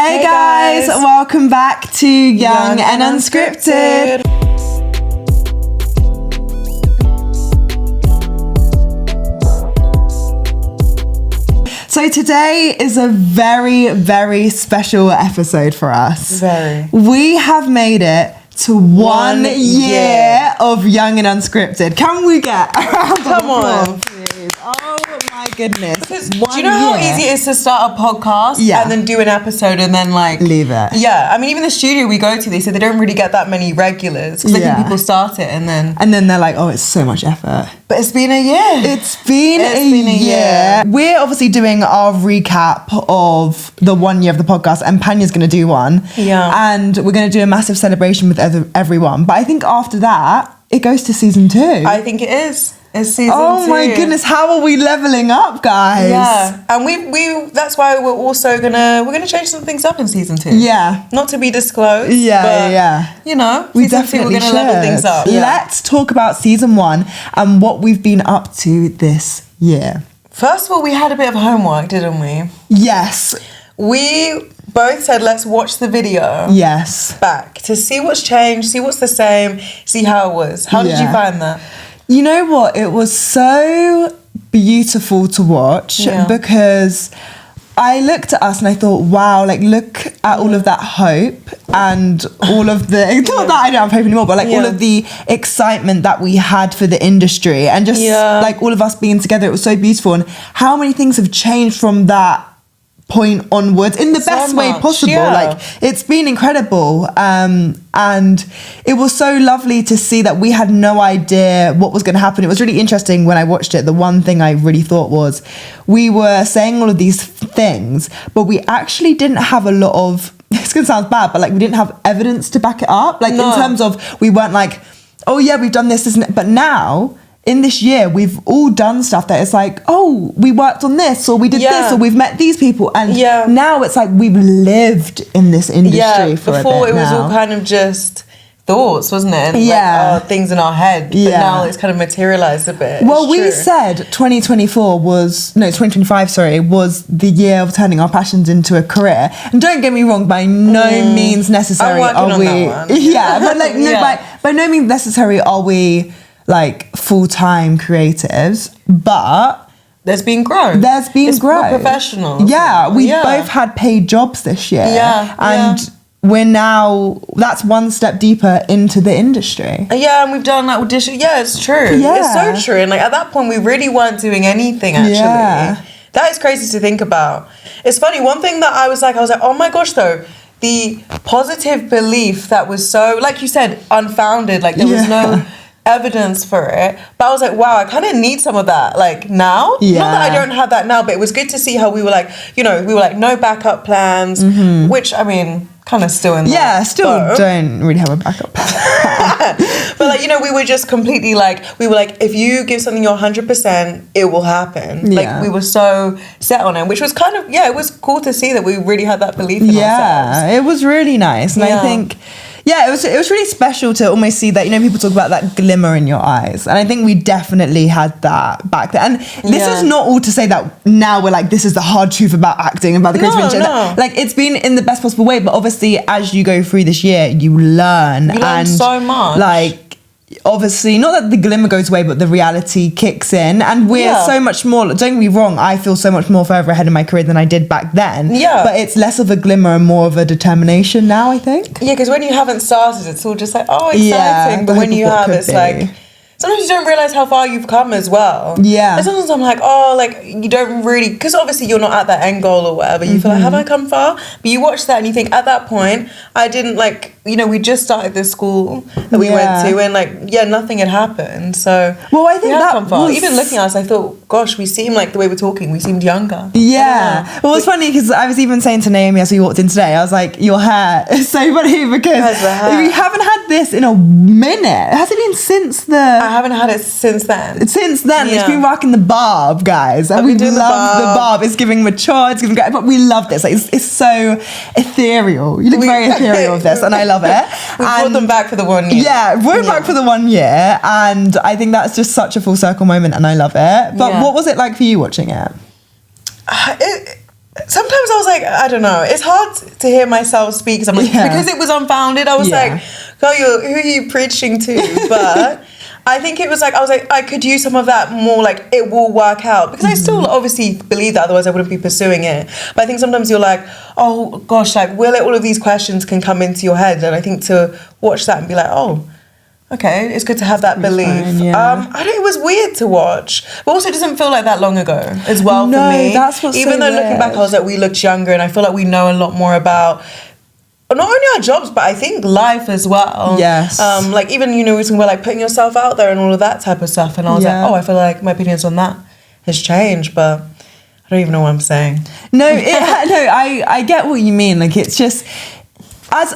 Hey guys, welcome back to Young and Unscripted. So today is a very, very special episode for us. Very. We have made it to one year of Young and Unscripted. Can we get a round of applause, please? Oh my goodness. Because do you know how easy it is to start a podcast and then do an episode and then leave it? Yeah. I mean, even the studio we go to, they say they don't really get that many regulars because I think people start it and then they're like, oh, it's so much effort. But it's been a year. It's been a year. We're obviously doing our recap of the 1 year of the podcast, and Parniya's going to do one. Yeah. And we're going to do a massive celebration with everyone. But I think after that, it goes to season 2. I think it is. It's season 2. Oh my goodness, how are we leveling up, guys? Yeah. And we that's why we're also gonna change some things up in season 2. Yeah. Not to be disclosed. Yeah. You know, we season definitely 2 we're gonna level things up. Yeah. Let's talk about season 1 and what we've been up to this year. First of all, we had a bit of homework, didn't we? Yes. We both said, let's watch the video. Yes. Back to see what's changed, see what's the same, see how it was. How did you find that? You know what? It was so beautiful to watch because I looked at us and I thought, wow, look at all of that hope and all of the, not that I don't have hope anymore, but all of the excitement that we had for the industry and just all of us being together. It was so beautiful. And how many things have changed from that point onwards in the best way possible. It's been incredible, and it was so lovely to see that we had no idea what was going to happen. It was really interesting when I watched it. The one thing I really thought was we were saying all of these things, but we actually didn't have a lot of, it's going to sound bad, but we didn't have evidence to back it up, in terms of, we weren't like, oh yeah, we've done this, but now in this year, we've all done stuff that it's oh, we worked on this, or we did this, or we've met these people. And now it's we've lived in this industry for a bit. Before it was all kind of just thoughts, wasn't it? And things in our head. But now it's kind of materialized a bit. Well, we said 2025, was the year of turning our passions into a career. And don't get me wrong, by no means necessary are we... That one. Yeah, but by no means necessary are we... full-time creatives, but there's been growth. We're professionals. Yeah, we both had paid jobs this year. And we're now, that's one step deeper into the industry. Yeah, and we've done audition. Yeah, it's true. Yeah. It's so true. And at that point, we really weren't doing anything, actually. Yeah. That is crazy to think about. It's funny, one thing that I was like, oh my gosh, though, the positive belief that was so, like you said, unfounded, there was no evidence for it, but I was like, wow, I kind of need some of that now. Not that I don't have that now, but it was good to see how we were no backup plans, which I mean kind of still in still don't really have a backup plan. But we were just completely if you give something your 100%, it will happen. We were so set on it, which was kind of it was cool to see that we really had that belief in ourselves. It was really nice. And I think it was really special to almost see that, people talk about that glimmer in your eyes. And I think we definitely had that back then. And this is not all to say that now we're this is the hard truth about acting, about the creative industry. No. It's been in the best possible way. But obviously, as you go through this year, you learn. And so much. Obviously, not that the glimmer goes away, but the reality kicks in. And we're so much more, don't get me wrong, I feel so much more further ahead in my career than I did back then. Yeah. But it's less of a glimmer and more of a determination now, I think. Yeah, because when you haven't started, it's all just exciting. Yeah, but when you have, it's sometimes you don't realise how far you've come as well. Yeah. And sometimes I'm you don't really, because obviously you're not at that end goal or whatever. You feel have I come far? But you watch that and you think, at that point, I didn't we just started this school that we went to and nothing had happened. So well, I think that come far. Even looking at us, I thought, gosh, we seem the way we're talking, we seemed younger. Yeah. Well, it's funny because I was even saying to Naomi as we walked in today, I was like, your hair is so funny because we haven't had this in a minute. Has it been since I haven't had it since then. It's been rocking the barb, guys. And we love the barb. It's giving mature, it's giving great, but we love this. It's so ethereal. You look very ethereal with this, and I love it. We brought them back for the 1 year. Yeah, brought back for the 1 year, and I think that's just such a full circle moment, and I love it. But what was it like for you watching it? sometimes I was like, I don't know. It's hard to hear myself speak because I'm like, because it was unfounded. I was like, girl, who are you preaching to? But I think it was like, I could use some of that more, like, it will work out. Because I still obviously believe that, otherwise I wouldn't be pursuing it. But I think sometimes you're like, oh gosh, like, all of these questions can come into your head. And I think to watch that and be like, oh, okay, it's good to have that belief. Fine, it was weird to watch, but also it doesn't feel like that long ago as well for me. That's what's even so though weird. Looking back, I was like, we looked younger, and I feel like we know a lot more about not only our jobs, but I think life as well. Yes. Like even, you know, we talking about like putting yourself out there and all of that type of stuff, and I was like, oh, I feel like my opinions on that has changed, but I don't even know what I'm saying. I get what you mean. Like, it's just, as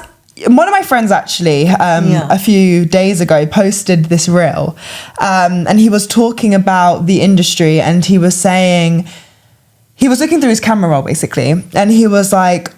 one of my friends actually a few days ago posted this reel, and he was talking about the industry, and he was saying, he was looking through his camera roll basically, and he was like,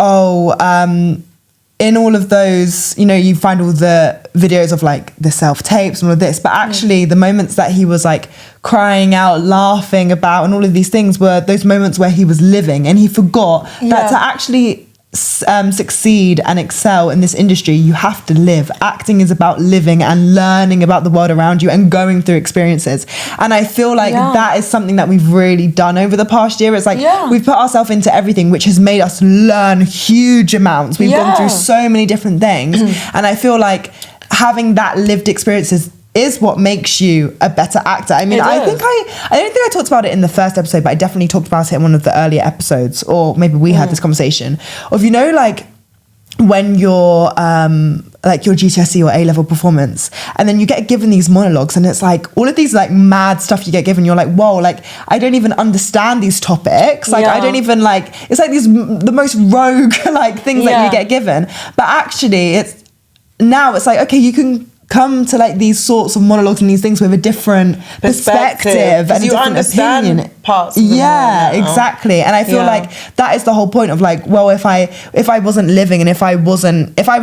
in all of those, you know, you find all the videos of like the self-tapes and all of this, but actually the moments that he was like crying out, laughing about, and all of these things were those moments where he was living, and he forgot that to actually succeed and excel in this industry, you have to live. Acting is about living and learning about the world around you and going through experiences. And I feel like that is something that we've really done over the past year. It's like we've put ourselves into everything, which has made us learn huge amounts. We've gone through so many different things. And I feel like having that lived experiences is what makes you a better actor. I mean, I don't think I talked about it in the first episode, but I definitely talked about it in one of the earlier episodes, or maybe we had this conversation of, you know, like when you're like your GCSE or A-level performance, and then you get given these monologues, and it's like all of these like mad stuff you get given, you're like, whoa, like I don't even understand these topics, like I don't even like, it's like the most rogue like things that you get given, but actually it's like, okay, you can come to like these sorts of monologues and these things with a different perspective and a different opinion. Parts of exactly. And I feel like that is the whole point of like, well, if I wasn't living, and if I was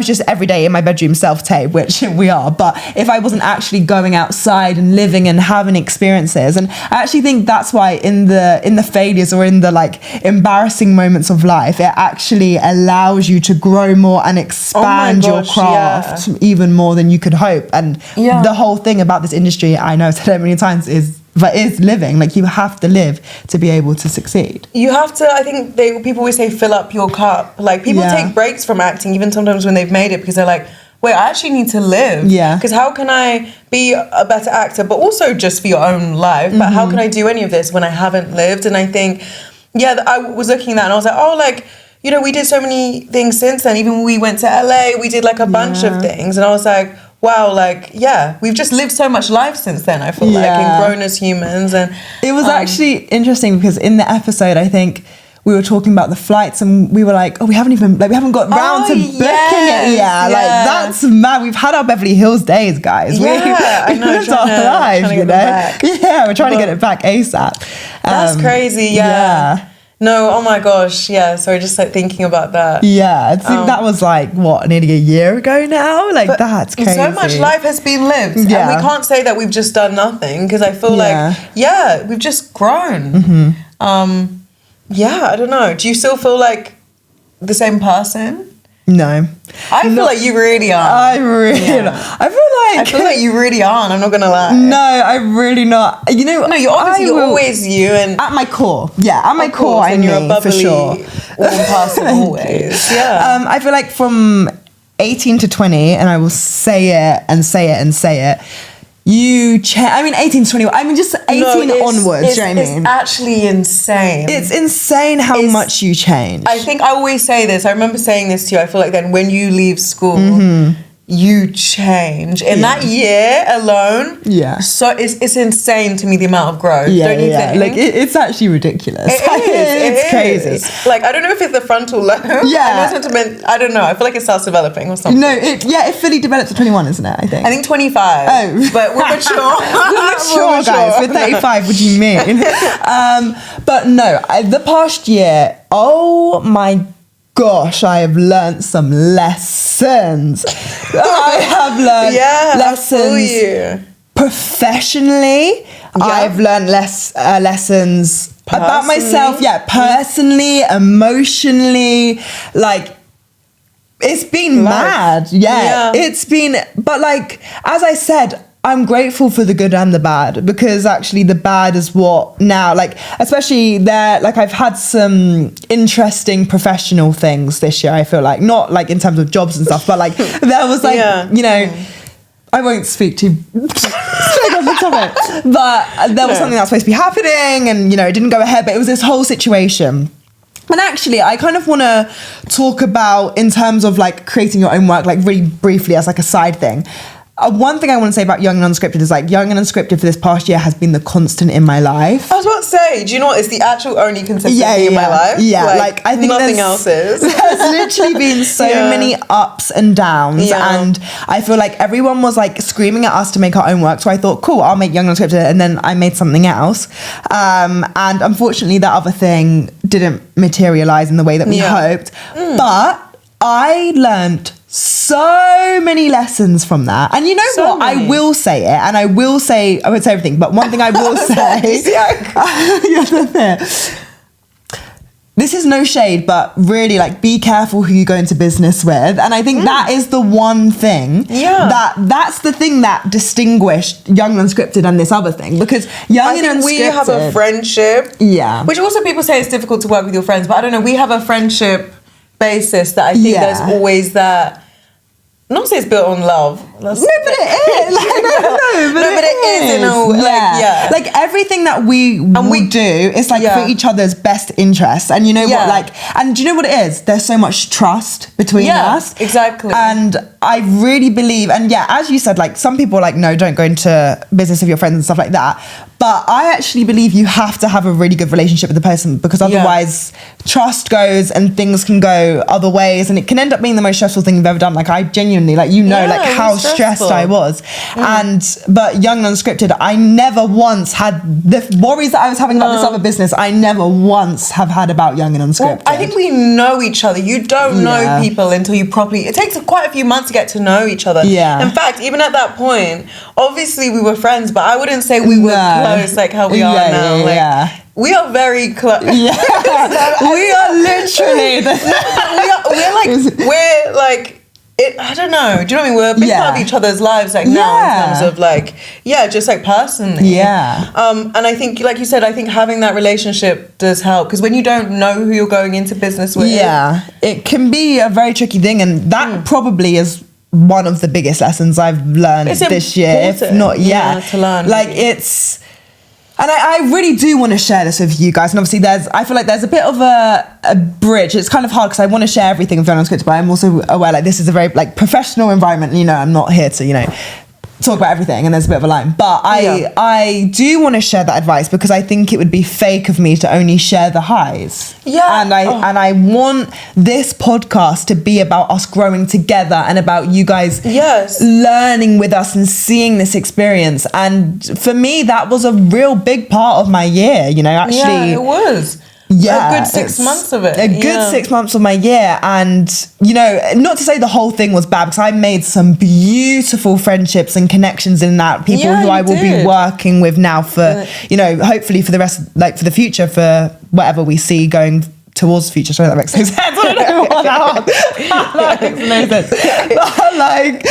just every day in my bedroom self-tape, which we are, but if I wasn't actually going outside and living and having experiences, and I actually think that's why in the failures or in the like embarrassing moments of life, it actually allows you to grow more and expand your craft even more than you could hope. And the whole thing about this industry, I know I've said it many times, is living. Like, you have to live to be able to succeed. You have to, I think people always say fill up your cup. Like, people take breaks from acting even sometimes when they've made it, because they're like, wait, I actually need to live. Because how can I be a better actor, but also just for your own life, but how can I do any of this when I haven't lived? And I think, I was looking at that and I was like, oh, like, you know, we did so many things since then. Even when we went to LA, we did like a bunch of things, and I was like, wow, like, we've just lived so much life since then, I feel like, and grown as humans. And it was actually interesting because in the episode, I think we were talking about the flights, and we were like, oh, we haven't got round to booking it yet. Like, that's mad. We've had our Beverly Hills days, guys. I know. It's our life, you know? Yeah, we're trying to get it back ASAP. That's crazy, yeah. No, oh my gosh, sorry, just like thinking about that. Yeah, I think that was like, what, nearly a year ago now? Like, that's crazy. So much life has been lived. And we can't say that we've just done nothing, because I feel like, we've just grown. I don't know. Do you still feel like the same person? No. I feel like you really are. I feel like you really are, and I'm not gonna lie. No, I'm really not. You know, no, you're always you, and at my core. Yeah, at my core, and you're a bubbly, for sure. warm person always. Yeah. I feel like from 18 to 20, and I will say it and say it and say it. I mean, 18 to 21. I mean, just 18 onwards. Do you know what I mean? It's actually insane. It's insane how much you change. I think I always say this. I remember saying this to you. I feel like then when you leave school, you change in that year alone. So it's insane to me, the amount of growth. Don't you think? Like, it's actually ridiculous. It's crazy. Like, I don't know if it's the frontal lobe. I don't know. I feel like it starts developing or something. No, it fully develops at 21, isn't it? I think 25. Oh, but we're mature. We're mature, guys. We're 35. What do you mean? But no, the past year, oh my gosh, I have learned some lessons. I have learned lessons professionally. I've learned lessons about myself, personally, emotionally, like, it's been mad. It's been, but like, as I said, I'm grateful for the good and the bad, because actually the bad is what now, like, especially there, like, I've had some interesting professional things this year, I feel like, not like in terms of jobs and stuff, but like there was like, you know, I won't speak too straight on the topic, but there was something that was supposed to be happening, and, you know, it didn't go ahead, but it was this whole situation. And actually, I kind of want to talk about, in terms of like creating your own work, like really briefly as like a side thing. One thing I want to say about Young and Unscripted is, like, Young and Unscripted for this past year has been the constant in my life. I was about to say, do you know what? It's the actual only consistent thing in my life. Yeah, like I think nothing else is. There's literally been so many ups and downs, and I feel like everyone was like screaming at us to make our own work. So I thought, cool, I'll make Young and Unscripted, and then I made something else. And unfortunately, that other thing didn't materialize in the way that we hoped. But I learned so many lessons from that, and you know what, I will say it, and I won't say everything, but one thing I will say, this is no shade, but really, like, be careful who you go into business with. And I think that is the one thing that's the thing that distinguished Young and Unscripted and this other thing, because Young and Unscripted, we have a friendship, which also people say it's difficult to work with your friends, but I don't know, we have a friendship basis that I think there's always that. Not say it's built on love. No, but it is. But it is. You know, like everything that we do is like for each other's best interests. And you know what, like, and do you know what it is? There's so much trust between us. Exactly. And I really believe, and as you said, like, some people are like, no, don't go into business with your friends and stuff like that. But I actually believe you have to have a really good relationship with the person, because otherwise trust goes and things can go other ways, and it can end up being the most stressful thing you've ever done. Like, I genuinely, like, you know, like how stressed I was. But Young and Unscripted, I never once had the worries that I was having about this other business. I never once have had about Young and Unscripted. Well, I think we know each other. You don't know people until you properly, it takes quite a few months to get to know each other. In fact, even at that point, obviously we were friends, but I wouldn't say we were close like how we are now. Like, we are very close. We are literally we're like it, I don't know. Do you know what I mean? We're a big part of each other's lives, like now, in terms of like, just like personally. And I think, like you said, I think having that relationship does help, because when you don't know who you're going into business with, it can be a very tricky thing, and that probably is one of the biggest lessons I've learned this year, if not to learn. Like, it's. And I really do want to share this with you guys. And obviously I feel like there's a bit of a bridge. It's kind of hard because I want to share everything with Unscripted, but I'm also aware, like, this is a very, like, professional environment. You know, I'm not here to, you know, talk about everything, and there's a bit of a line. But I do want to share that advice, because I think it would be fake of me to only share the highs. And I want this podcast to be about us growing together, and about you guys learning with us and seeing this experience. And for me, that was a real big part of my year, you know, actually. It was. A good 6 months of it. A good 6 months of my year. And, you know, not to say the whole thing was bad, because I made some beautiful friendships and connections in that. People who I will be working with now for, you know, hopefully for the rest, like, for the future, for whatever we see going towards the future. Sorry, that makes no sense. I don't know what that makes no sense. But, like,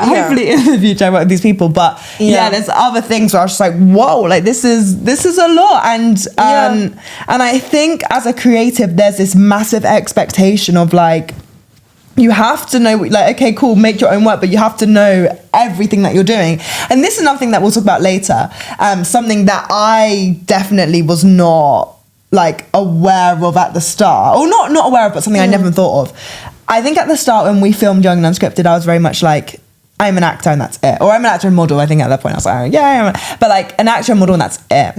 hopefully in the future I work with these people. But there's other things where I was just like, whoa, like, this is a lot. And I think as a creative, there's this massive expectation of, like, you have to know, like, okay, cool, make your own work, but you have to know everything that you're doing. And this is another thing that we'll talk about later. Something that I definitely was not, like, aware of at the start, or not aware of, but something I never thought of. I think at the start, when we filmed Young and Unscripted, I was very much like, I'm an actor and that's it. Or I'm an actor and model. I think at that point I was like, but like, an actor and model and that's it.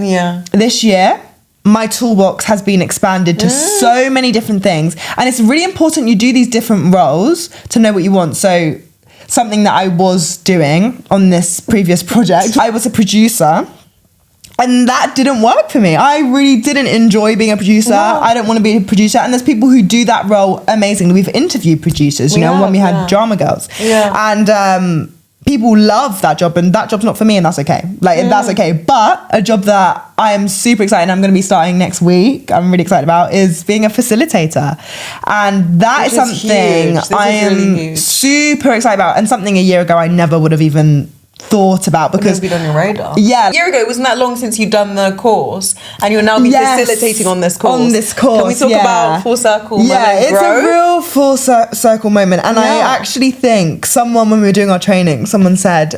This year, my toolbox has been expanded to so many different things, and it's really important you do these different roles to know what you want. So something that I was doing on this previous project, I was a producer. And that didn't work for me. I really didn't enjoy being a producer. I don't want to be a producer. And there's people who do that role amazingly. We've interviewed producers, you know, when we had Drama Girls. And people love that job, and that job's not for me, and that's okay. Like, that's okay. But a job that I am super excited, and I'm going to be starting next week, I'm really excited about, is being a facilitator. And that is something I am really super excited about, and something a year ago I never would have even thought about, because been on your radar. Yeah. A year ago, it wasn't that long since you'd done the course, and you're now facilitating on this course. On this course, can we talk about full circle? Yeah, it's a real full circle moment, and I actually think someone, when we were doing our training, someone said,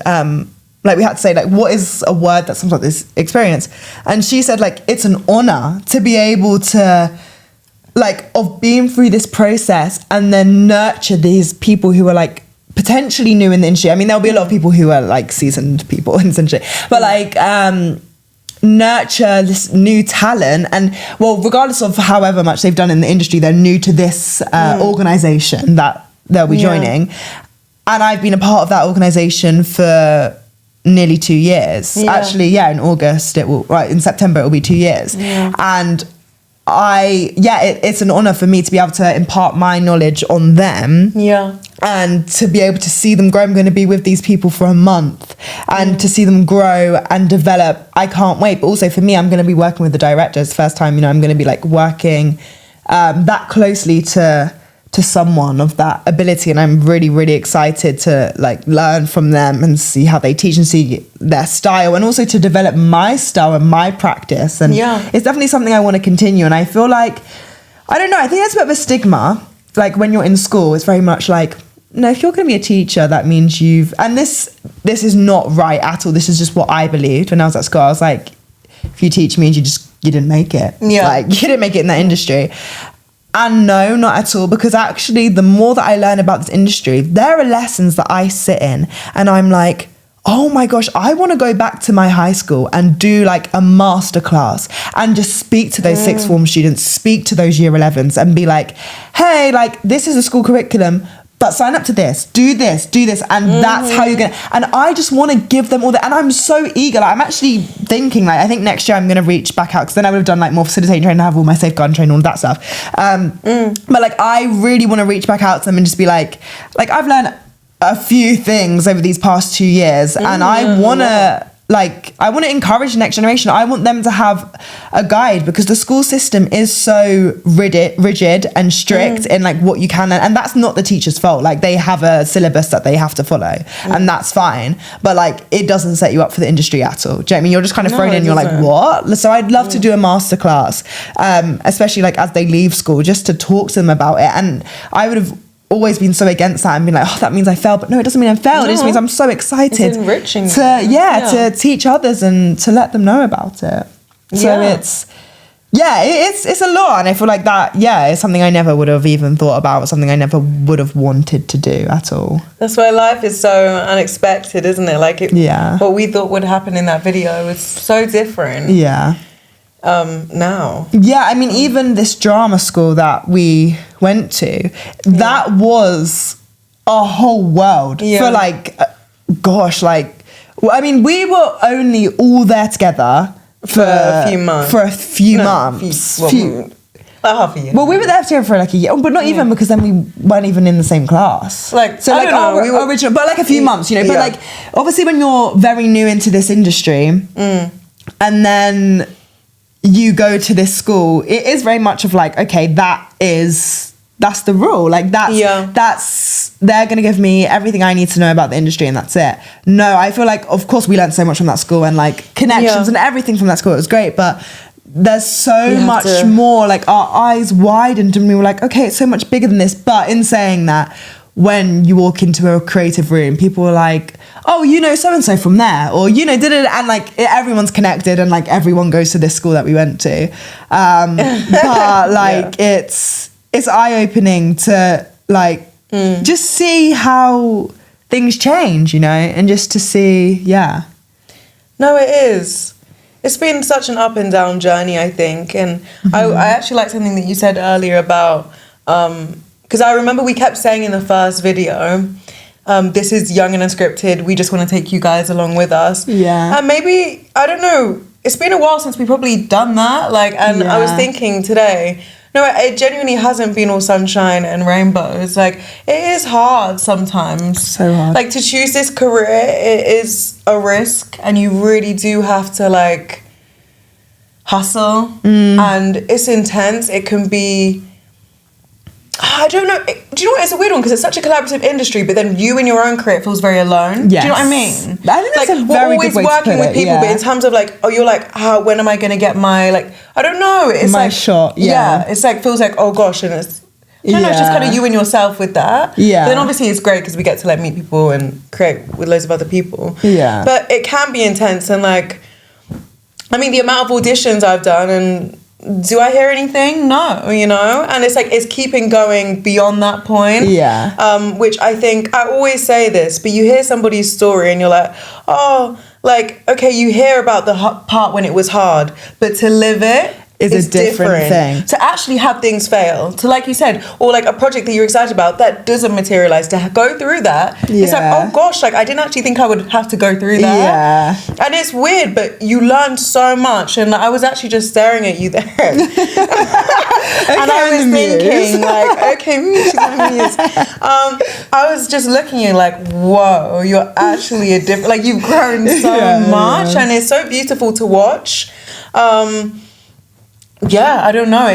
like, we had to say, like, what is a word that sums up this experience? And she said, like, it's an honor to be able to, like, of being through this process and then nurture these people who are, like, potentially new in the industry. I mean, there'll be a lot of people who are, like, seasoned people in the industry, but, like, nurture this new talent. And, well, regardless of however much they've done in the industry, they're new to this organisation that they'll be joining. And I've been a part of that organisation for nearly 2 years. Actually, in August, in September, it will be 2 years. And it's an honour for me to be able to impart my knowledge on them. And to be able to see them grow. I'm going to be with these people for a month, and to see them grow and develop, I can't wait. But also for me, I'm going to be working with the director. It's the first time, I'm going to be, like, working that closely to someone of that ability, and I'm really, really excited to, like, learn from them and see how they teach and see their style, and also to develop my style and my practice. And it's definitely something I want to continue. And I feel like, I don't know, I think that's a bit of a stigma. Like, when you're in school, it's very much like, no, if you're going to be a teacher, that means and this is not right at all. This is just what I believed when I was at school. I was like, if you teach means you didn't make it. Like, you didn't make it in that industry. And no, not at all, because actually the more that I learn about this industry, there are lessons that I sit in and I'm like, oh my gosh, I want to go back to my high school and do, like, a masterclass and just speak to those sixth form students, speak to those year 11s and be like, hey, like, this is a school curriculum, but sign up to this, do this, and that's how you're gonna. And I just want to give them all that, and I'm so eager. Like, I'm actually thinking, like, I think next year I'm gonna reach back out, because then I would have done, like, more facilitating training, have all my safeguarding training, all that stuff. But, like, I really want to reach back out to them and just be like I've learned a few things over these past 2 years, and I want to. Like, I want to encourage the next generation. I want them to have a guide, because the school system is so rigid and strict in, like, what you can. And that's not the teacher's fault. Like, they have a syllabus that they have to follow, and that's fine. But, like, it doesn't set you up for the industry at all. Do you know what I mean? You're just kind of thrown in. You're like, what? So I'd love to do a masterclass, especially, like, as they leave school, just to talk to them about it. And I would have always been so against that and been like, oh, that means I failed. But no, it doesn't mean I failed. It just means I'm so excited. It's enriching to teach others and to let them know about it. So it's a lot, and I feel like that it's something I never would have even thought about, something I never would have wanted to do at all. That's why life is so unexpected, isn't it? Like, what we thought would happen in that video was so different. Now. I mean, even this drama school that we went to, that was a whole world for, like, gosh, like, I mean, we were only all there together for a few months. Half a year. Well, we were there together for, like, a year, but not even, because then we weren't even in the same class. Like, so, like, our original, but, like, a few months, But, like, obviously, when you're very new into this industry, and then you go to this school, it is very much of, like, okay, that's the rule. Like, that's they're going to give me everything I need to know about the industry, and that's it. No, I feel like, of course, we learned so much from that school, and, like, connections and everything from that school. It was great, but there's so much more. Like, our eyes widened, and we were like, okay, it's so much bigger than this. But in saying that, when you walk into a creative room, people are like, oh, so-and-so from there, or, and, like, everyone's connected, and, like, everyone goes to this school that we went to. But, like, it's eye-opening to, like, just see how things change, and just to see, No, it is. It's been such an up and down journey, I think. And I actually like something that you said earlier about, because I remember we kept saying in the first video, this is Young and Unscripted. We just want to take you guys along with us. And maybe, I don't know, it's been a while since we've probably done that. Like, and I was thinking today, No, it genuinely hasn't been all sunshine and rainbows. Like, it is hard sometimes. So hard. Like, to choose this career, it is a risk, and you really do have to, like, hustle. And it's intense. It can be... I don't know. Do you know what? It's a weird one because it's such a collaborative industry, but then you in your own career, it feels very alone. Yes. Do you know what I mean? I think that's like, a we're very always good way to working put with it, people, yeah. but in terms of like, oh, you're like, when am I going to get my, like, I don't know. It's my like, shot, yeah. It's like, feels like, oh gosh, and it's, I don't know, it's just kind of you and yourself with that. Yeah. But then obviously it's great because we get to like meet people and create with loads of other people. Yeah. But it can be intense, and like, I mean, the amount of auditions I've done, and do I hear anything? No, you know? And it's like, it's keeping going beyond that point. Yeah. Which I think, I always say this, but you hear somebody's story and you're like, oh, like, okay, you hear about the part when it was hard, but to live it is a different thing. To actually have things fail, to, like you said, or like a project that you're excited about that doesn't materialize, to go through that, it's like, oh gosh, like I didn't actually think I would have to go through that. Yeah. And it's weird, but you learn so much. And I was actually just staring at you there. And I was thinking, like, okay, she's on mute. I was just looking at you like, whoa, you're actually a different, like, you've grown so much, and it's so beautiful to watch. Yeah, I don't know.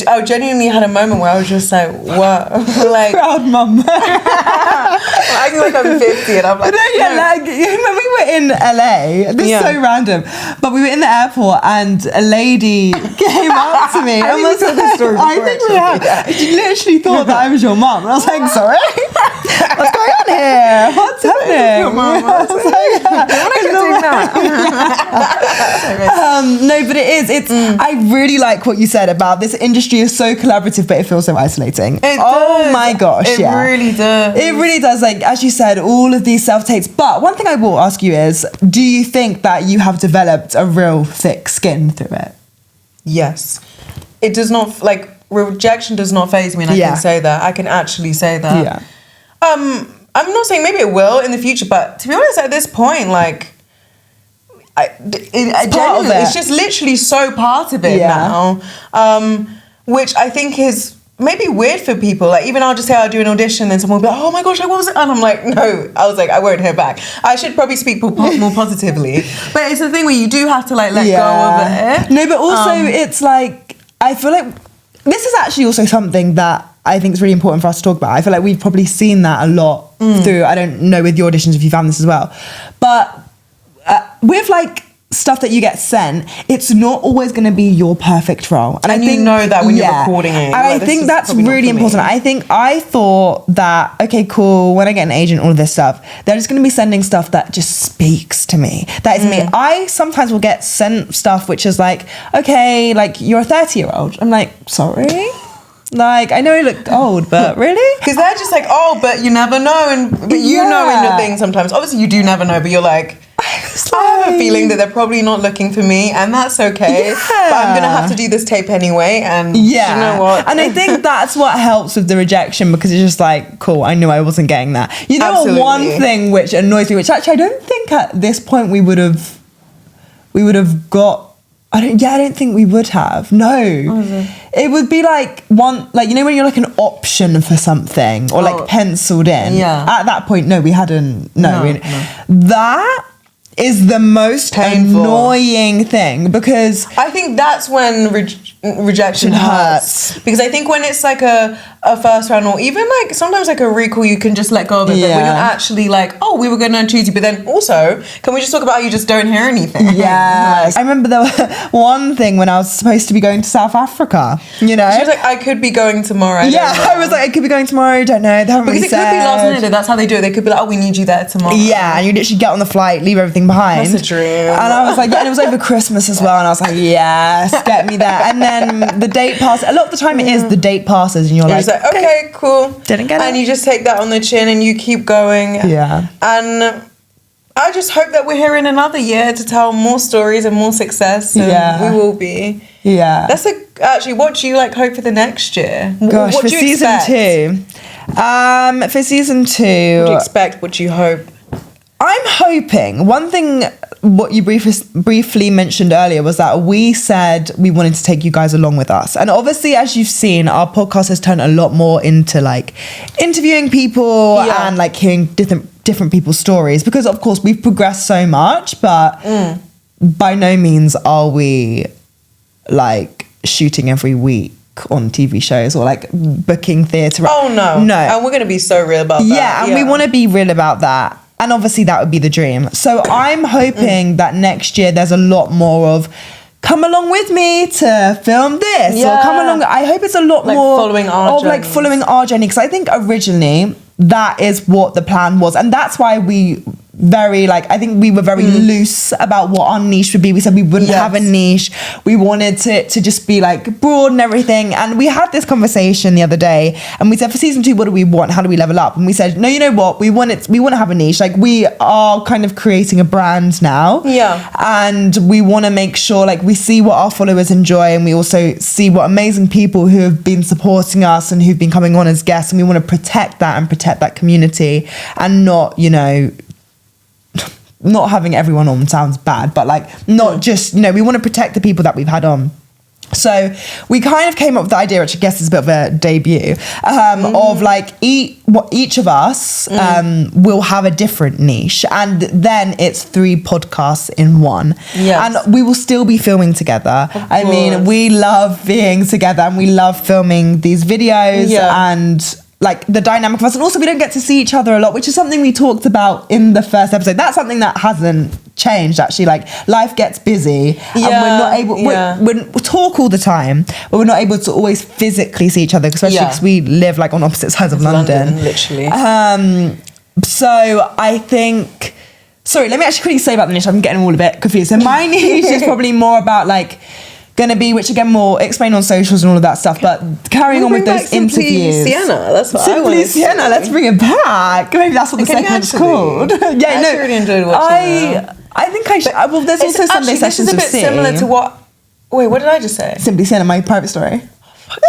I genuinely had a moment where I was just like, whoa. Like, proud mum. I feel like I'm 50 and I'm like, no. Like, when we were in LA, this is so random, but we were in the airport and a lady came up to me. I think we told this story before, I think we have. yeah. She literally thought that I was your mum. And I was like, sorry? What's going on here? What's happening? Your mum. I was like, no, but it is. It's. I really like what you said about this industry is so collaborative, but it feels so isolating. Oh my gosh, it really does. It really does. Like, as you said, all of these self-tapes. But one thing I will ask you is, do you think that you have developed a real thick skin through it? Yes. It does not, like, rejection does not faze me, and I can say that. I can actually say that. Yeah. I'm not saying maybe it will in the future, but to be honest, at this point, like, it's just literally so part of it now, which I think is maybe weird for people. Like, even I'll just say I'll do an audition, then someone will be like, oh my gosh, like, what was it? And I'm like, no. I was like, I won't hear back. I should probably speak more positively. But it's the thing where you do have to, like, let go of it. No, but also it's like, I feel like this is actually also something that I think is really important for us to talk about. I feel like we've probably seen that a lot through, I don't know with your auditions if you found this as well, but with like stuff that you get sent, it's not always going to be your perfect role. And I think, you know that when you're recording it. And I think that's really important. I think I thought that, okay, cool, when I get an agent, all of this stuff, they're just going to be sending stuff that just speaks to me. That is me. I sometimes will get sent stuff which is like, okay, like, you're a 30-year-old. I'm like, sorry? Like, I know you look old, but really? Because they're just like, oh, but you never know. But you know in your thing sometimes. Obviously, you do never know, but you're like, I have a feeling that they're probably not looking for me, and that's okay. But I'm going to have to do this tape anyway, and you know what? And I think that's what helps with the rejection, because it's just like, cool, I knew I wasn't getting that. You know, one thing which annoys me, which actually I don't think at this point we would have got. I don't think we would have. No. It would be like one, like, you know, when you're like an option for something or like penciled in. Yeah. At that point, no, we hadn't. No. That is the most painful, annoying thing, because I think that's when rejection hurts. Because I think when it's like a first round, or even like sometimes like a recall, you can just let go of it. But when you're actually like, oh, we were going to choose you, but then also, can we just talk about how you just don't hear anything? Yes. I remember there was one thing when I was supposed to be going to South Africa, you know? She was like, I could be going tomorrow. I was like, I could be going tomorrow, don't know. They haven't because it could be last minute. That's how they do it. They could be like, oh, we need you there tomorrow. Yeah, and you literally get on the flight, leave everything behind. That's a dream. And I was like, and it was over Christmas as well, and I was like, yes, get me there. And then the date passes. A lot of the time it is the date passes, and you're like, okay, cool. Didn't get it. And you just take that on the chin and you keep going. Yeah. And I just hope that we're here in another year to tell more stories and more success. And we will be. Yeah. That's actually, what do you like hope for the next year? Gosh, what for do you season expect? 2. For season 2. What do you expect? What do you hope? I I'm hoping, one thing, what you briefly mentioned earlier was that we said we wanted to take you guys along with us. And obviously, as you've seen, our podcast has turned a lot more into like interviewing people and like hearing different people's stories, because of course we've progressed so much, but by no means are we like shooting every week on TV shows or like booking theatre. Oh no. And we're going to be so real about that. Yeah, and we want to be real about that. And obviously that would be the dream. So I'm hoping that next year there's a lot more of come along with me to film this or come along. I hope it's a lot like more following our journey, because I think originally that is what the plan was, and that's why we I think we were very loose about what our niche would be. We said we wouldn't have a niche. We wanted to just be like broad and everything. And we had this conversation the other day, and we said for season 2, what do we want? How do we level up? And we said, no, you know what? We want to have a niche. Like, we are kind of creating a brand now. Yeah. And we want to make sure like we see what our followers enjoy, and we also see what amazing people who have been supporting us and who've been coming on as guests, and we want to protect that and protect that community, and not, you know, not having everyone on sounds bad, but like not just, you know, we want to protect the people that we've had on. So we kind of came up with the idea, which I guess is a bit of a debut, of like each of us will have a different niche, and then it's 3 podcasts in one. Yes. And we will still be filming together. I mean, we love being together, and we love filming these videos and like the dynamic of us. And also we don't get to see each other a lot, which is something we talked about in the first episode. That's something that hasn't changed, actually. Like, life gets busy and we're not able, we talk all the time, but we're not able to always physically see each other, especially because we live like on opposite sides of London. Literally. So I think, sorry, let me actually quickly say about the niche. I'm getting all a bit confused. So my niche is probably more about like gonna be, which again more explain on socials and all of that stuff, but carrying on with those interviews. Sienna, that's what Simply I want to Sienna, say. Let's bring it back. Maybe that's what the segment's called. I really enjoyed watching that. I think I should. Well, there's also Sunday sessions with C. This is a bit similar to what. Wait, what did I just say? Simply Sienna, my private story.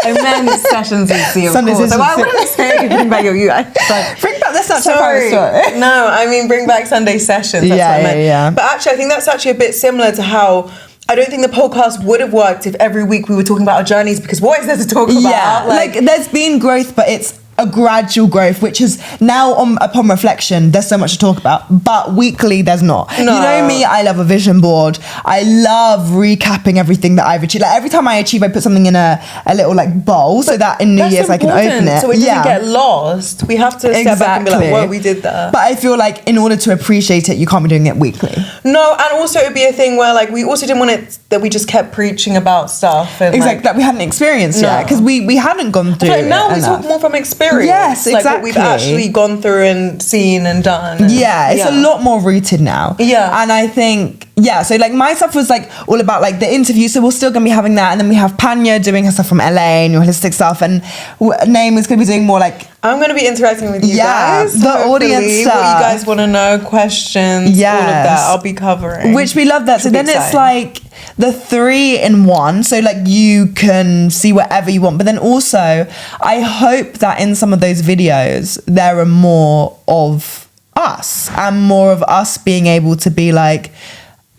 I meant sessions with C, of Sunday course. sessions So why would I say bring back your you? Bring back, that's not your private story. No, I mean bring back Sunday sessions. That's what I meant. Yeah. But actually, I think that's actually a bit similar to how I don't think the podcast would have worked if every week we were talking about our journeys, because what is there to talk about? Yeah, like there's been growth, but it's a gradual growth, which is now upon reflection, there's so much to talk about, but weekly there's not. No. You know me, I love a vision board. I love recapping everything that I've achieved. Like, every time I achieve, I put something in a little like bowl, so that in New Year's I can open it. So it doesn't get lost. We have to step back and be like, whoa, we did that. But I feel like in order to appreciate it, you can't be doing it weekly. No, and also it would be a thing where like we also didn't want it that we just kept preaching about stuff. And exactly, that we hadn't experienced yet, because we hadn't gone through it. Now we talk more from experience. Yes, exactly. Like what we've actually gone through and seen and done. And, it's a lot more rooted now. Yeah. And I think, so like my stuff was like all about like the interview, so we're still going to be having that. And then we have Parniya doing her stuff from LA and your holistic stuff. And Naomi is going to be doing more like... I'm going to be interacting with you guys. The audience stuff. What you guys want to know, questions, all of that, I'll be covering. Which we love that. So then it's like the 3 in 1. So like you can see whatever you want. But then also, I hope that in some of those videos, there are more of us and more of us being able to be like,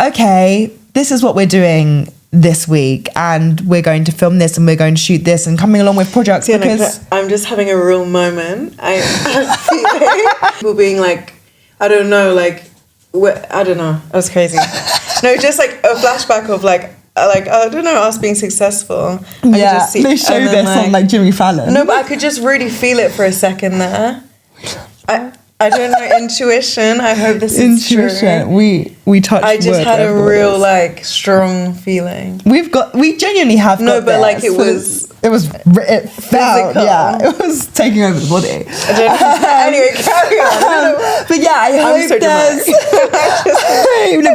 okay, this is what we're doing this week, and we're going to film this and we're going to shoot this, and coming along with projects. Because I'm just having a real moment. I'm feeling people being like, I don't know, like, I don't know. That was crazy. No, just like a flashback of like I don't know, us being successful. They show this on like Jimmy Fallon. No, but I could just really feel it for a second there. I don't know, intuition. I hope this is true. We touched. I just had a real like strong feeling. We genuinely have. No, but like it felt, it was taking over the body. Anyway, carry on. But yeah, I hope there's.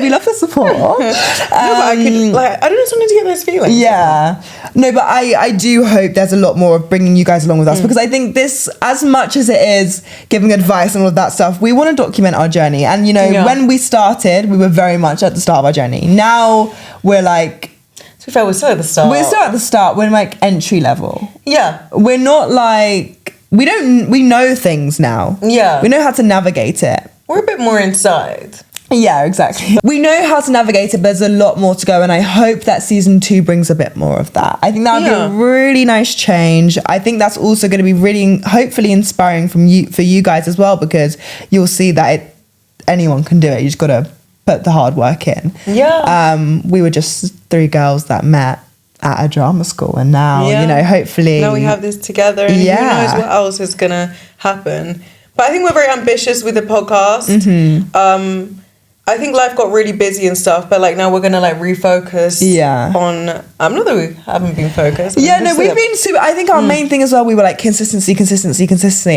We love the support. No, but I could I don't know, something to get those feelings. Yeah, no, but I do hope there's a lot more of bringing you guys along with us, because I think this, as much as it is giving advice and all of that stuff, we want to document our journey. And you know, when we started, we were very much at the start of our journey. Now we're like. To be fair, we're still at the start. We're still at the start. We're like entry level. Yeah. We're not like, we know things now. Yeah. We know how to navigate it. we're a bit more inside. Yeah, exactly. We know how to navigate it, but there's a lot more to go, and I hope that season 2 brings a bit more of that. I think that would be a really nice change. I think that's also going to be really, hopefully, inspiring for you guys as well, because you'll see that anyone can do it. You just got to put the hard work in. Yeah. We were just 3 girls that met at a drama school, and now, you know, hopefully now we have this together, and who knows what else is going to happen. But I think we're very ambitious with the podcast. I think life got really busy and stuff, but like now we're gonna like refocus on. I'm not that we haven't been focused. Yeah, no, we've been super. I think our main thing as well, we were like consistency,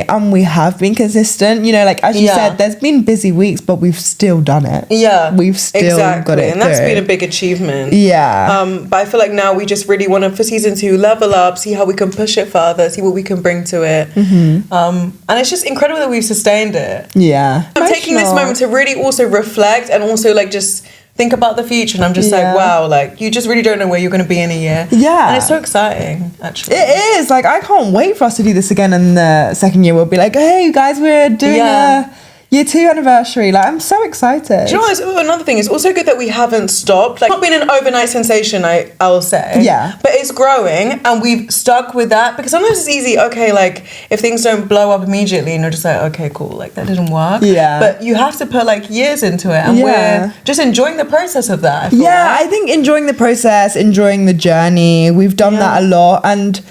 and we have been consistent. You know, like as you said, there's been busy weeks, but we've still done it. Yeah, we've still got it, and that's been a big achievement. Yeah. But I feel like now we just really want to, for season 2, level up, see how we can push it further, see what we can bring to it. And it's just incredible that we've sustained it. Yeah, I'm taking this moment to really also reflect and also like just think about the future, and I'm just like, wow, like you just really don't know where you're going to be in a year. Yeah, and it's so exciting. Actually, it is. Like I can't wait for us to do this again in the second year. We'll be like, hey you guys, we're doing a year 2 anniversary. Like I'm so excited. Do you know what, another thing, it's also good that we haven't stopped. Like, it's not been an overnight sensation, I'll say. Yeah, but it's growing, and we've stuck with that, because sometimes it's easy, okay, like if things don't blow up immediately and you're just like, okay, cool, like that didn't work. Yeah, but you have to put like years into it, and we're just enjoying the process of that. I think enjoying the process, enjoying the journey, we've done that a lot, and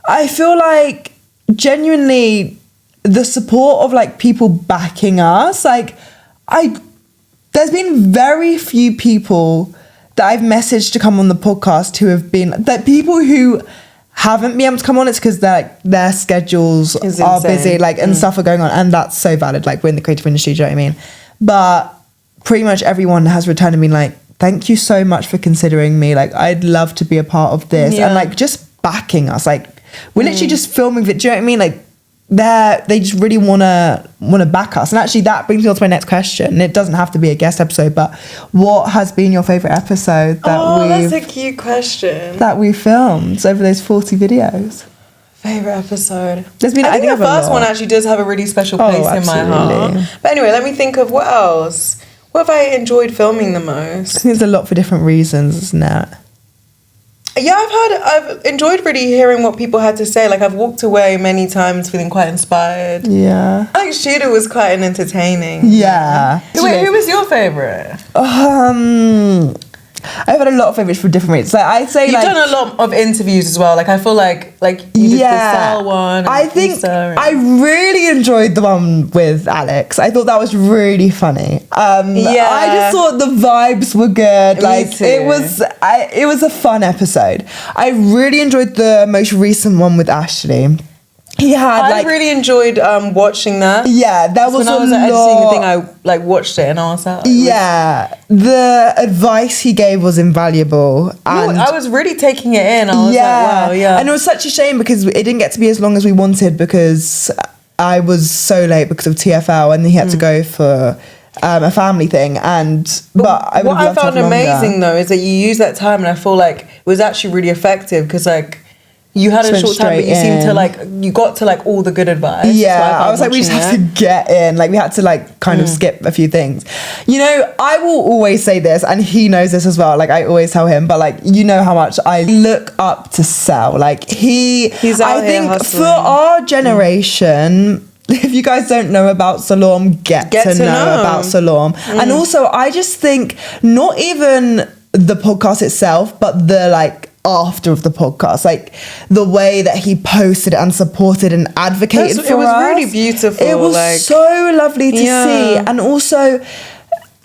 I feel like genuinely the support of like people backing us, like there's been very few people that I've messaged to come on the podcast who have been, that people who haven't been able to come on, it's because their schedules are busy, like, and stuff are going on, and that's so valid. Like, we're in the creative industry, do you know what I mean? But pretty much everyone has returned and been like, thank you so much for considering me, like I'd love to be a part of this, and like just backing us. Like we're literally just filming it, do you know what I mean? Like they just really want to back us. And actually that brings me on to my next question. It doesn't have to be a guest episode, but what has been your favorite episode that's a cute question, that we filmed over those 40 videos? Favorite episode, there's been, I think the first one actually does have a really special place in my heart. But anyway, let me think of what else. What have I enjoyed filming the most? I think there's a lot for different reasons, isn't it? Yeah, I've enjoyed really hearing what people had to say. Like, I've walked away many times feeling quite inspired. Yeah. I think Shooter was quite an entertaining. Yeah. Wait, who was your favourite? I've had a lot of favourites for different reasons. Like I'd say, you've done a lot of interviews as well. Like I feel like you did the Sal one. I think I really enjoyed the one with Alex. I thought that was really funny. I just thought the vibes were good. Like it was a fun episode. I really enjoyed the most recent one with Ashley. I really enjoyed watching that. Yeah, that was when I was editing the thing. I like watched it and I was like, the advice he gave was invaluable. And I was really taking it in. I was like, wow, and it was such a shame because it didn't get to be as long as we wanted, because I was so late because of TFL, and he had to go for a family thing. But what I found amazing though is that you use that time, and I feel like it was actually really effective, because like you had a short time, but you seemed to you got to all the good advice. Yeah, I was like, we just have to get in. Like we had to kind of skip a few things. You know, I will always say this, and he knows this as well. Like I always tell him, but you know how much I look up to Sal. Like he's out here hustling. For our generation, if you guys don't know about Salome, get to know about Salome. And also, I just think not even the podcast itself, but the after of the podcast, the way that he posted and supported and advocated for us. It was really beautiful. It was so lovely to see. And also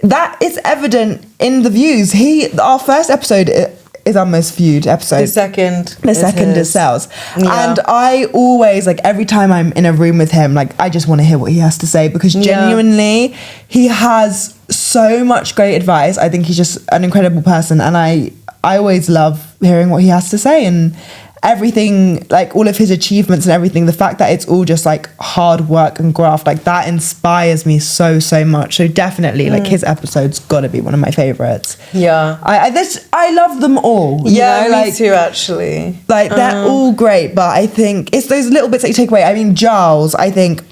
that is evident in the views. Our first episode is our most viewed episode. The second is Sal's. And I always, every time I'm in a room with him, I just want to hear what he has to say, because genuinely he has so much great advice. I think he's just an incredible person, and I always love hearing what he has to say, and everything, all of his achievements and everything, the fact that it's all just hard work and graft, that inspires me so much. So definitely his episode's gotta be one of my favorites. I love them all, me too, actually. They're all great, but I think it's those little bits that you take away. I mean, Giles, I think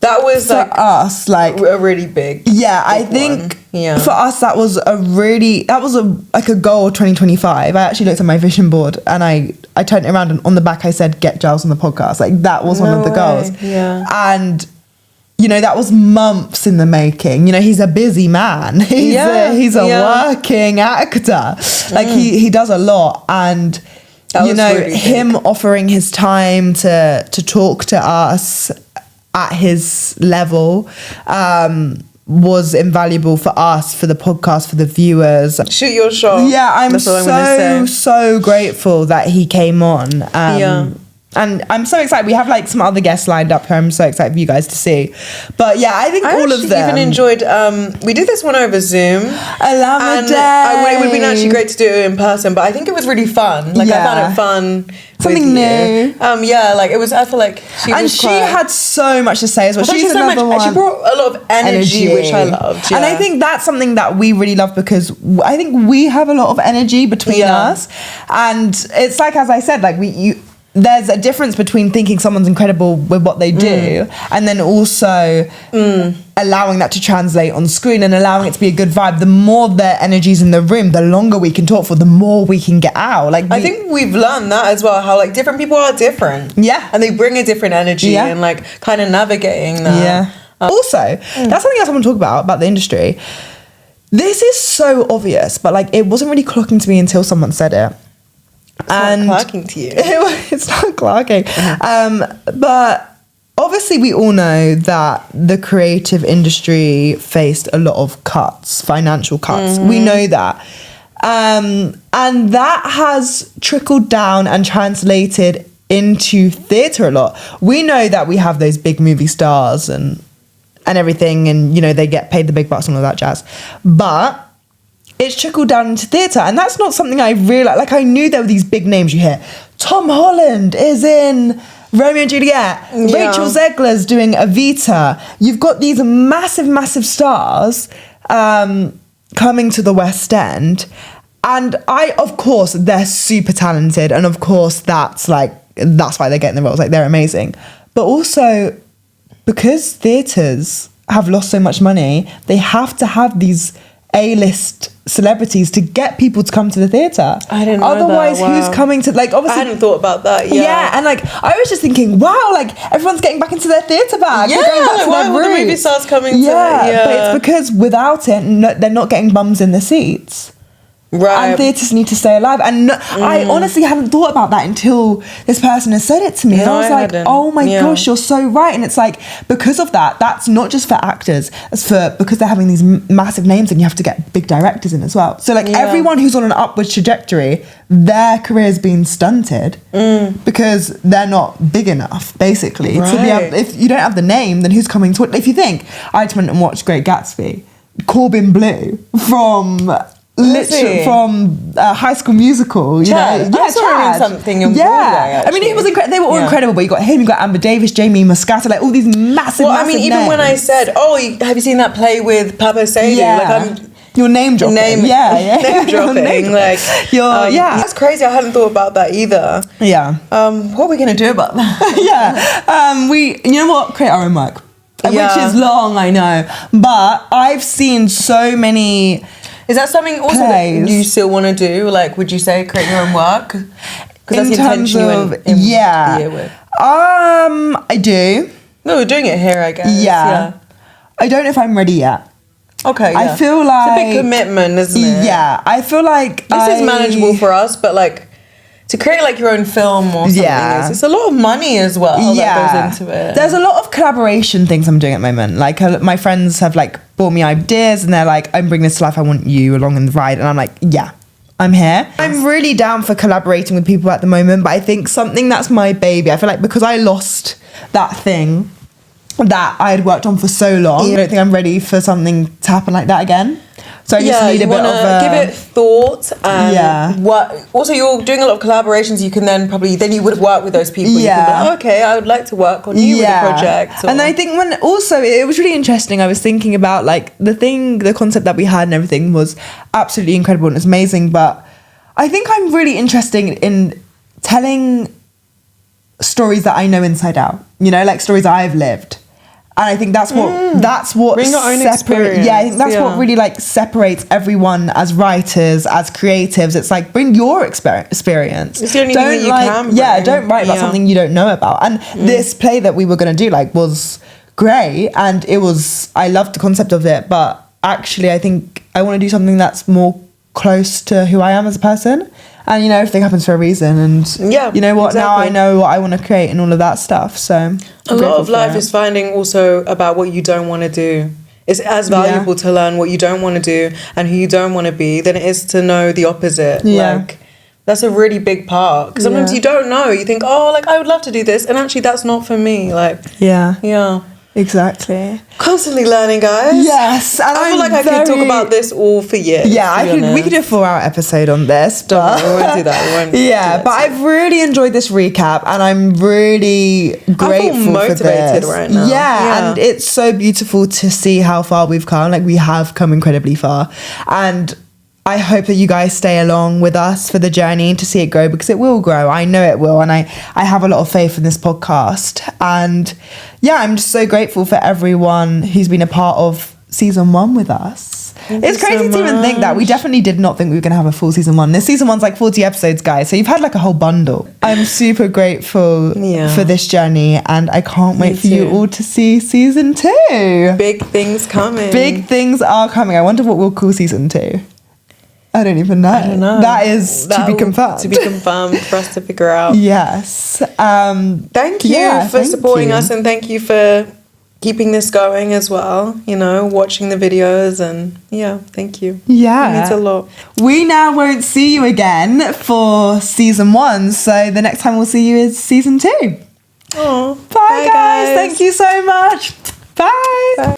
That was for us, like a really big. Yeah, I think for us that was a goal 2025. I actually looked at my vision board and I turned it around and on the back I said, "Get Giles on the podcast." Like that was one of the goals. Yeah. And you know, that was months in the making. You know, he's a busy man. He's a working actor. Like he does a lot, and you know, really him offering his time to talk to us at his level was invaluable for us, for the podcast, for the viewers. Shoot your shot. Yeah, I'm so grateful that he came on. And I'm so excited. We have like some other guests lined up who I'm so excited for you guys to see. But yeah, I think all of them. I even enjoyed, we did this one over Zoom. It would have been actually great to do it in person, but I think it was really fun. Like I found it fun. Something new. Like it was, I feel like she had so much to say as well. She's another one. She brought a lot of energy. Which I loved. Yeah. And I think that's something that we really love because I think we have a lot of energy between us. And it's like, as I said, like there's a difference between thinking someone's incredible with what they do and then also allowing that to translate on screen and allowing it to be a good vibe. The more their energy's in the room, the longer we can talk for, the more we can get out. Like I think we've learned that as well, how like different people are different. Yeah. And they bring a different energy and like kind of navigating that. Yeah. Also, that's something else I want to talk about the industry. This is so obvious, but like it wasn't really clocking to me until someone said it. It's not clocking to you. It's not clocking. But obviously we all know that the creative industry faced a lot of cuts, financial cuts. We know that. And that has trickled down and translated into theatre a lot. We know that we have those big movie stars and everything, and you know they get paid the big bucks and all that jazz. But it's trickled down into theatre, and that's not something I realised. Like, I knew there were these big names you hear. Tom Holland is in Romeo and Juliet. Yeah. Rachel Zegler's doing Evita. You've got these massive stars coming to the West End. And of course, they're super talented, and of course, that's why they're getting the roles. Like, they're amazing. But also, because theatres have lost so much money, they have to have these A-list celebrities to get people to come to the theatre. I didn't know Otherwise, that. Wow. who's coming to, like, obviously... I hadn't thought about that, Yeah, and, like, I was just thinking, wow, like, everyone's getting back into their theatre bag. Yeah, why are the movie stars coming to... Yeah, but it's because without it, they're not getting bums in the seats. Right. And theatres need to stay alive. And I honestly hadn't thought about that until this person has said it to me. No, and I was like, oh my gosh, you're so right. And it's like, because of that, that's not just for actors. It's because they're having these massive names and you have to get big directors in as well. So like everyone who's on an upward trajectory, their career's been stunted because they're not big enough, basically. Right. To be able, if you don't have the name, then who's coming to it? If you think, I just went and watched Great Gatsby, Corbin Bleu from High School Musical, you know. I saw him in something in Broadway, I mean, he was incredible. They were all incredible, but you got him, you got Amber Davis, Jamie Moscato, like all these massive even names. when I said, have you seen that play with Papa Sadie? Like, you're name dropping. Name dropping. Like, that's crazy. I hadn't thought about that either. Yeah. What are we going to do about that? You know what? Create our own work. Which is long, I know. But I've seen so many... Is that something also that you still want to do? Like, would you say create your own work? Because that's the intention you went in the year with. I do. No, we're doing it here, I guess. Yeah. I don't know if I'm ready yet. Okay, I feel like... It's a big commitment, isn't it? Yeah, I feel like this is manageable for us, but like... To create like your own film or something, it's a lot of money as well that goes into it. There's a lot of collaboration things I'm doing at the moment. Like my friends have like brought me ideas and they're like, I'm bringing this to life, I want you along in the ride. And I'm like, yeah, I'm here. I'm really down for collaborating with people at the moment, but I think something that's my baby, I feel like because I lost that thing that I had worked on for so long, I don't think I'm ready for something to happen like that again. So I just need a bit of give it thought. And also, you're doing a lot of collaborations. You can then you would have worked with those people. Yeah. You can be like, okay, I would like to work on you with a project. And I think it was really interesting. I was thinking about like the concept that we had and everything was absolutely incredible and it's amazing. But I think I'm really interested in telling stories that I know inside out. You know, like stories I've lived. And I think that's what bring your own experience. Yeah, I think that's what really like separates everyone as writers, as creatives. It's like, bring your experience. It's the only thing that you can bring. Yeah, don't write about something you don't know about. And this play that we were going to do like was great, and I loved the concept of it, but actually I think I want to do something that's more close to who I am as a person. And you know, everything happens for a reason, and you know what, now I know what I want to create and all of that stuff. So a lot of life is finding also about what you don't want to do. It's as valuable to learn what you don't want to do and who you don't want to be than it is to know the opposite. Like, that's a really big part, because sometimes you don't know. You think, oh, like I would love to do this, and actually that's not for me. Like, exactly. Constantly learning, guys. Yes, and I feel like I could talk about this all for years. Yeah, we could do a 4-hour episode on this, but we won't do that. But I've really enjoyed this recap, and I'm really grateful motivated for this. right now. Yeah, and it's so beautiful to see how far we've come. Like, we have come incredibly far, and I hope that you guys stay along with us for the journey to see it grow, because it will grow. I know it will. And I have a lot of faith in this podcast. And yeah, I'm just so grateful for everyone who's been a part of season 1 with us. It's crazy to even think that. We definitely did not think we were going to have a full season 1. This season 1's like 40 episodes, guys. So you've had like a whole bundle. I'm super grateful for this journey, and I can't wait for you all to see season 2. Big things coming. Big things are coming. I wonder what we'll call season 2. I don't even know. That is to be confirmed. To be confirmed for us to figure out. Yes. Thank you for supporting us, and thank you for keeping this going as well. You know, watching the videos, and thank you. Yeah. It means a lot. We now won't see you again for season 1, so the next time we'll see you is season 2. Oh, bye guys. Thank you so much. Bye.